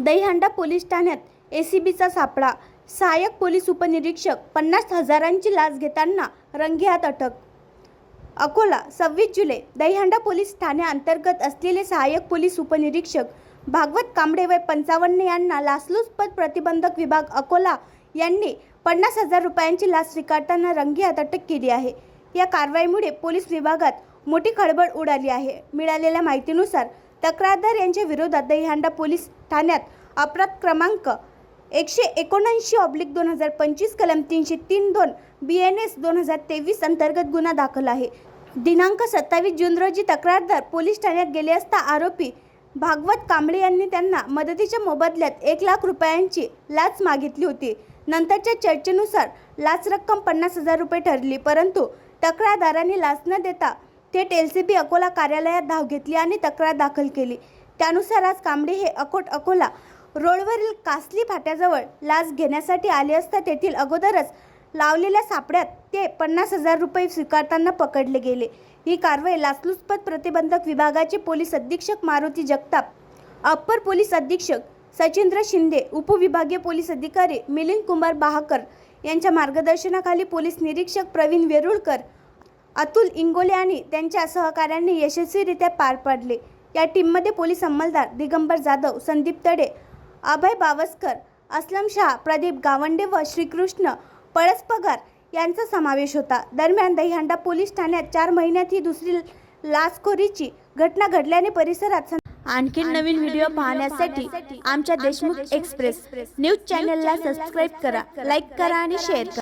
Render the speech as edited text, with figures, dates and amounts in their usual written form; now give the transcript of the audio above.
Dahihanda police ठाण्यात एसीबीचा सापळा। सहाय्यक पोलीस उपनिरीक्षक 50,000ची लाच घेताना रंगेहात अटक। अकोला 26 जुलै दहीहंडा पोलीस ठाण्याअंतर्गत असलेले सहाय्यक पोलीस उपनिरीक्षक भागवत कांबळे वय 55 यांना लाचलुचपत प्रतिबंधक विभाग अकोला यांनी 50,000 रुपयांची लाच स्वीकारताना रंगेहात अटक केली आहे। या कारवाईमुळे पोलीस विभागात मोठी खळबळ उडाली आहे। मिळालेल्या माहितीनुसार तक्रारदार यांच्या विरोधात दहीहंडा पोलीस ठाण्यात अपराध क्रमांक 179/2025 कलम 303(2) BNS 2023 अंतर्गत गुन्हा दाखल आहे। दिनांक 27 जून रोजी तक्रारदार पोलीस ठाण्यात गेले असता आरोपी भागवत कांबळे यांनी त्यांना मदतीच्या मोबदल्यात 1,00,000 रुपयांची लाच मागितली होती। नंतरच्या चर्चेनुसार लाच रक्कम 50,000 रुपये ठरली, परंतु तक्रारदारांनी लाच न देता थेट LCB अकोला कार्यालयात धाव घेतली आणि तक्रार दाखल केली। त्यानुसार आज कांबळे हे अकोला रोडवरील कासली फाट्याजवळ लाच घेण्यासाठी आले असता तेथील अगोदरच लावलेल्या सापड्यात ते 50,000 रुपये स्वीकारताना पकडले गेले। ही कारवाई लाचलुचपत प्रतिबंधक विभागाचे पोलीस अधीक्षक मारुती जगताप, अप्पर पोलीस अधीक्षक सचिंद्र शिंदे, उपविभागीय पोलीस अधिकारी मिलिंद कुमार बाहाकर यांच्या मार्गदर्शनाखाली पोलीस निरीक्षक प्रवीण वेरुळकर, अतुल इंगोले आणि त्यांच्या सहकाऱ्यांनी यशस्वीरित्या पार पाडले। या टीममध्ये पोलीस अंमलदार दिगंबर जाधव, संदीप तडे, अभय बावस्कर, असलम शाह, प्रदीप गावंडे व श्रीकृष्ण पळसपगार यांचा समावेश होता। दरम्यान दहीहंडा पोलीस ठाण्यात 4 महिन्यात ही दुसरी लाचखोरीची घटना घडल्याने परिसरात आणखी नवीन व्हिडिओ पाहण्यासाठी आमच्या देशमुख एक्सप्रेस न्यूज चॅनलला सबस्क्राईब करा, लाईक करा आणि शेअर करा।